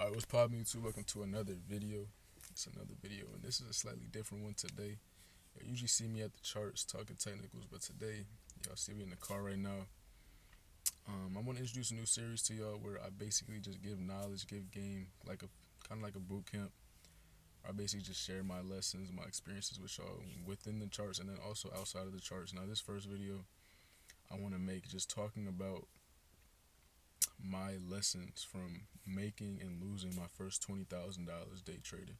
Alright, what's poppin' YouTube? Welcome to another video. It's another video, and this is a slightly different one today. You usually see me at the charts talking technicals, but today, y'all see me in the car right now. I want to introduce a new series to y'all where I basically just give knowledge, give game, like a kind of like a boot camp. I basically just share my lessons, my experiences with y'all within the charts, and then also outside of the charts. Now, this first video I want to make just talking about my lessons from making and losing my first $20,000 day trading,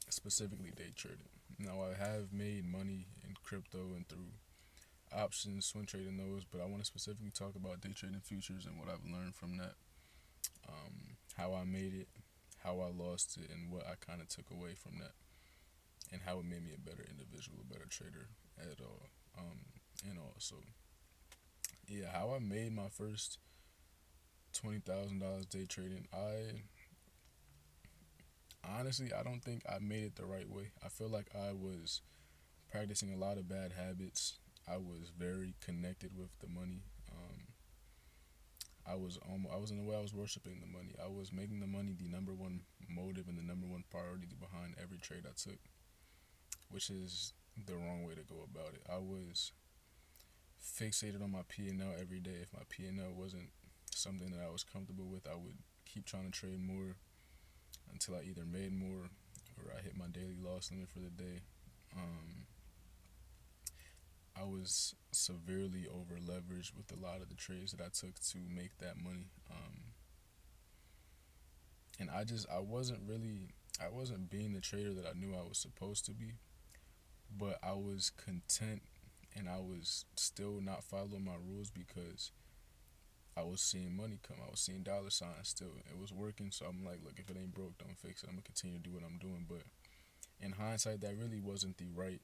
specifically day trading. Now, I have made money in crypto and through options, swing trading those, but I want to specifically talk about day trading futures and what I've learned from that, how I made it, how I lost it, and what I kind of took away from that, and how it made me a better individual, a better trader at all. And also, yeah, how I made my first $20,000 day trading. I don't think I made it the right way. I feel like I was practicing a lot of bad habits. I was very connected with the money. I was in a way I was worshiping the money. I was making the money the number one motive and the number one priority behind every trade I took, which is the wrong way to go about it. I was fixated on my P&L every day. If my P&L wasn't something that I was comfortable with, I would keep trying to trade more until I either made more or I hit my daily loss limit for the day. I was severely over leveraged with a lot of the trades that I took to make that money. And I wasn't being the trader that I knew I was supposed to be, but I was content and I was still not following my rules because I was seeing money come. I was seeing dollar signs still. It was working, so I'm like, look, if it ain't broke, don't fix it. I'm going to continue to do what I'm doing. But in hindsight, that really wasn't the right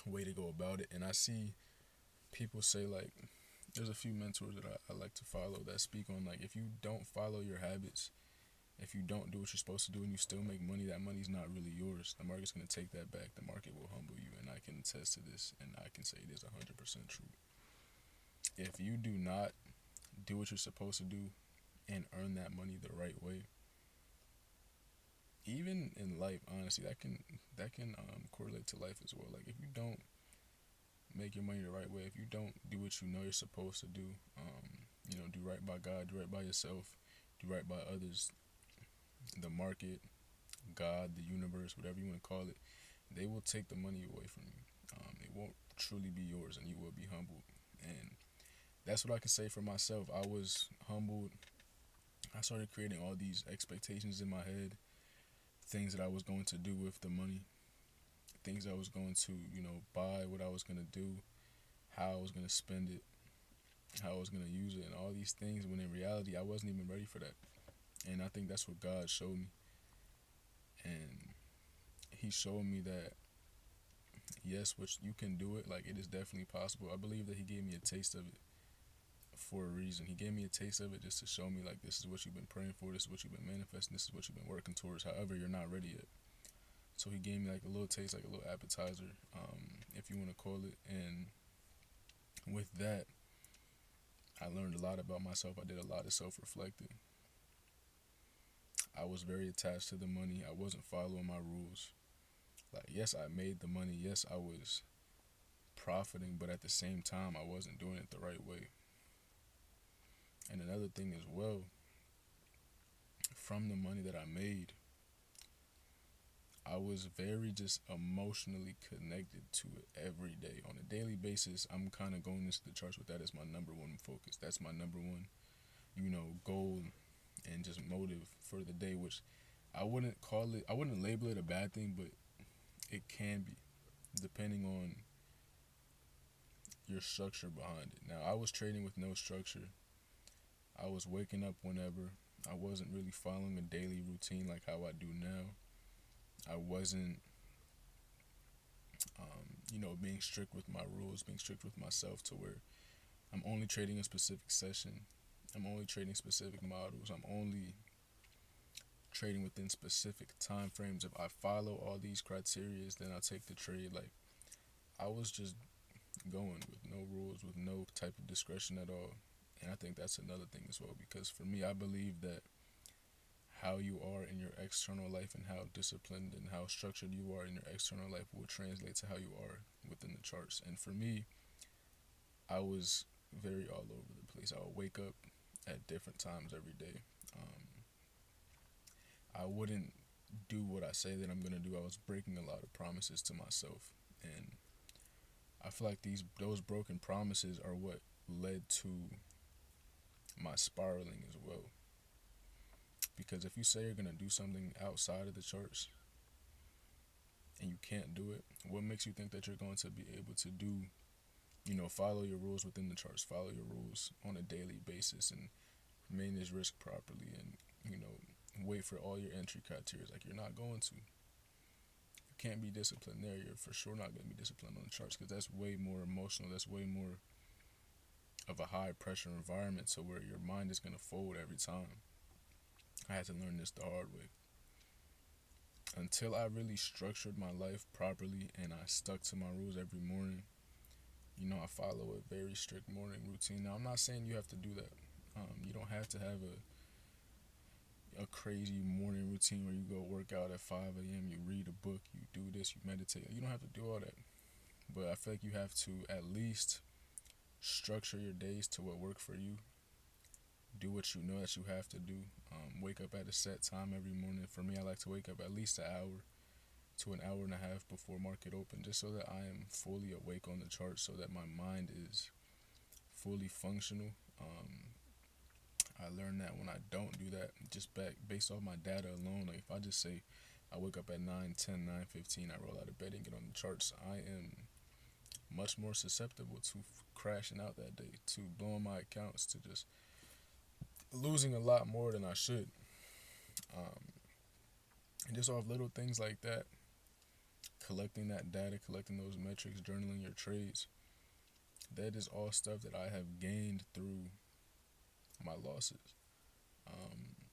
way to go about it. And I see people say, like, there's a few mentors that I like to follow that speak on, like, if you don't follow your habits, if you don't do what you're supposed to do and you still make money, that money's not really yours. The market's going to take that back. The market will humble you, and I can attest to this, and I can say it is 100% true. If you do not do what you're supposed to do and earn that money the right way, even in life, honestly, that can correlate to life as well. Like, if you don't make your money the right way, if you don't do what you know you're supposed to do, do right by God, do right by yourself, do right by others, the market, God, the universe, whatever you want to call it, they will take the money away from you. It won't truly be yours, and you will be humbled. And that's what I can say for myself. I was humbled. I started creating all these expectations in my head, things that I was going to do with the money, things I was going to, buy, what I was going to do, how I was going to spend it, how I was going to use it, and all these things, when in reality, I wasn't even ready for that. And I think that's what God showed me. And He showed me that, yes, which you can do it, like, it is definitely possible. I believe that He gave me a taste of it for a reason. He gave me a taste of it just to show me, like, this is what you've been praying for, this is what you've been manifesting, this is what you've been working towards. However, you're not ready yet. So He gave me like a little taste, like a little appetizer, if you want to call it. And with that, I learned a lot about myself. I did a lot of self-reflecting. I was very attached to the money. I wasn't following my rules. Like, yes, I made the money. Yes, I was profiting, but at the same time, I wasn't doing it the right way. And another thing as well, from the money that I made, I was very just emotionally connected to it every day. On a daily basis, I'm kind of going into the charts with that as my number one focus. That's my number one, goal and just motive for the day, which I wouldn't label it a bad thing, but it can be, depending on your structure behind it. Now, I was trading with no structure. I was waking up whenever. I wasn't really following a daily routine like how I do now. I wasn't, being strict with my rules, being strict with myself to where I'm only trading a specific session. I'm only trading specific models. I'm only trading within specific time frames. If I follow all these criteria, then I take the trade. Like, I was just going with no rules, with no type of discretion at all. And I think that's another thing as well, because for me, I believe that how you are in your external life and how disciplined and how structured you are in your external life will translate to how you are within the charts. And for me, I was very all over the place. I would wake up at different times every day. I wouldn't do what I say that I'm gonna do. I was breaking a lot of promises to myself, and I feel like those broken promises are what led to my spiraling as well. Because if you say you're gonna do something outside of the charts and you can't do it, what makes you think that you're going to be able to do, follow your rules within the charts, follow your rules on a daily basis and manage risk properly and, wait for all your entry criteria? Like, you're not going to. You can't be disciplined there. You're for sure not going to be disciplined on the charts because that's way more emotional. That's way more of a high pressure environment to where your mind is going to fold every time. I had to learn this the hard way. Until I really structured my life properly and I stuck to my rules every morning, I follow a very strict morning routine. Now, I'm not saying you have to do that. You don't have to have a crazy morning routine where you go work out at 5 a.m., you read a book, you do this, you meditate. You don't have to do all that. But I feel like you have to at least structure your days to what work for you. Do what you know that you have to do. Wake up at a set time every morning. For me, I like to wake up at least an hour to an hour and a half before market open, just so that I am fully awake on the chart, so that my mind is fully functional. I learned that when I don't do that, just based off my data alone, like if I just say I wake up at 9, 10, 9, 15, I roll out of bed and get on the charts, I am much more susceptible to crashing out that day, to blowing my accounts, to just losing a lot more than I should. And just off little things like that, collecting that data, collecting those metrics, journaling your trades, that is all stuff that I have gained through my losses.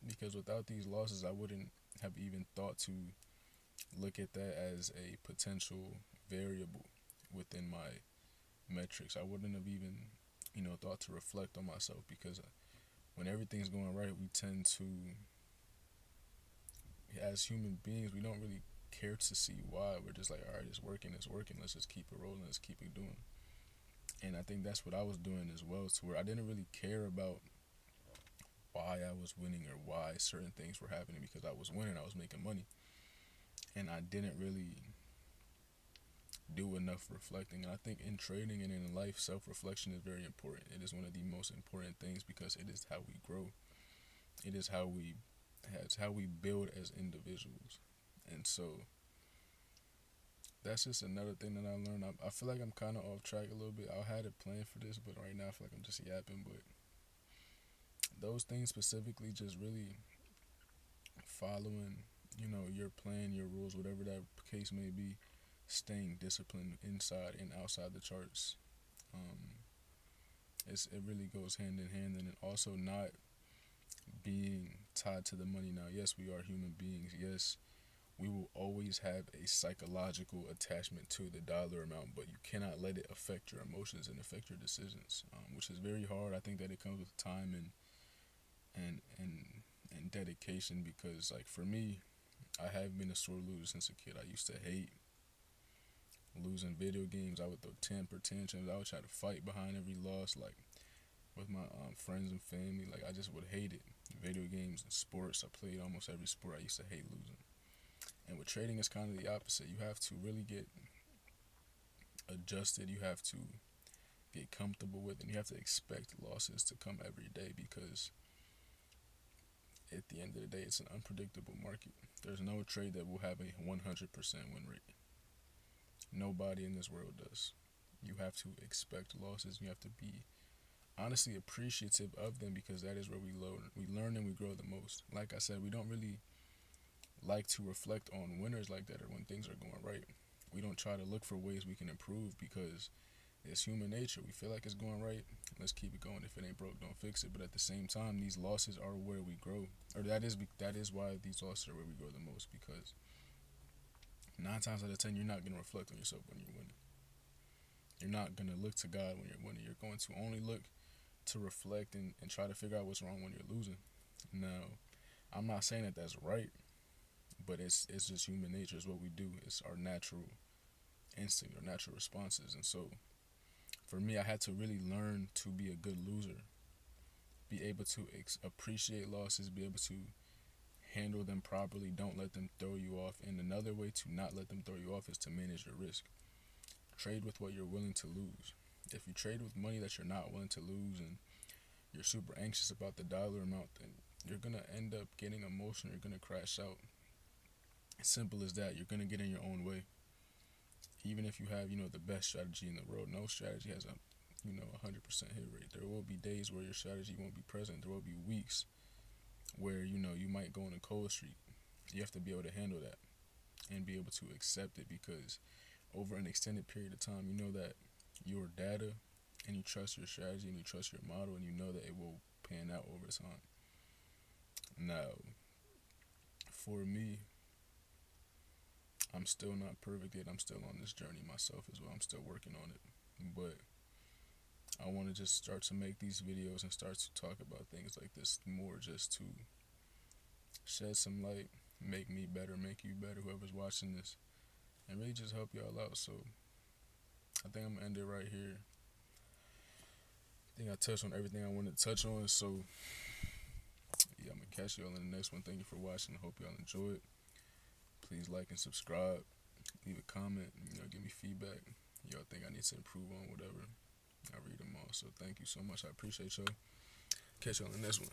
Because without these losses, I wouldn't have even thought to look at that as a potential variable within my metrics. I wouldn't have even, thought to reflect on myself, because when everything's going right, we tend to, as human beings, we don't really care to see why. We're just like, all right, it's working, let's just keep it rolling, let's keep it doing. And I think that's what I was doing as well, to where I didn't really care about why I was winning or why certain things were happening, because I was winning, I was making money. And I didn't really do enough reflecting. And I think in trading and in life, self-reflection is very important. It is one of the most important things, because it is how we grow. It is how we build as individuals. And so that's just another thing that I learned. I feel like I'm kind of off track a little bit. I had a plan for this, but right now I feel like I'm just yapping. But those things specifically, just really following, your plan, your rules, whatever that case may be, staying disciplined inside and outside the charts. It really goes hand in hand, and then also not being tied to the money. Now, yes, we are human beings. Yes, we will always have a psychological attachment to the dollar amount, but you cannot let it affect your emotions and affect your decisions, which is very hard. I think that it comes with time and dedication, because, like, for me, I have been a sore loser since a kid. I used to hate losing video games. I would throw temper tantrums. I would try to fight behind every loss, like with my friends and family. Like, I just would hate it. Video games and sports, I played almost every sport. I used to hate losing. And with trading, it's kind of the opposite. You have to really get adjusted. You have to get comfortable with it. And you have to expect losses to come every day, because at the end of the day, it's an unpredictable market. There's no trade that will have a 100% win rate. Nobody in this world does. You have to expect losses. You have to be honestly appreciative of them, because that is where we learn. We learn and we grow the most. Like I said, we don't really like to reflect on winners like that, or when things are going right. We don't try to look for ways we can improve, because it's human nature. We feel like it's going right, let's keep it going. If it ain't broke, don't fix it. But at the same time, these losses are where we grow, or that is why these losses are where we grow the most, because 9 times out of 10, you're not going to reflect on yourself when you're winning. You're not going to look to God when you're winning. You're going to only look to reflect and try to figure out what's wrong when you're losing. Now, I'm not saying that that's right, but it's just human nature. It's what we do. It's our natural instinct, our natural responses. And so for me, I had to really learn to be a good loser, be able to appreciate losses, be able to handle them properly. Don't let them throw you off. And another way to not let them throw you off is to manage your risk. Trade with what you're willing to lose. If you trade with money that you're not willing to lose and you're super anxious about the dollar amount, then you're going to end up getting emotional. You're going to crash out. Simple as that. You're going to get in your own way. Even if you have, the best strategy in the world, no strategy has a, 100% hit rate. There will be days where your strategy won't be present. There will be weeks where, you might go on a cold streak. You have to be able to handle that and be able to accept it, because over an extended period of time, you know that your data and you trust your strategy and you trust your model and you know that it will pan out over time. Now, for me, I'm still not perfect yet. I'm still on this journey myself as well. I'm still working on it. But I want to just start to make these videos and start to talk about things like this more, just to shed some light, make me better, make you better, whoever's watching this, and really just help y'all out. So I think I'm going to end it right here. I think I touched on everything I wanted to touch on. So yeah, I'm going to catch y'all in the next one. Thank you for watching. I hope y'all enjoy it. Please like and subscribe. Leave a comment. Give me feedback. Y'all think I need to improve on whatever. I read them all. So thank you so much. I appreciate y'all. Catch y'all in the next one.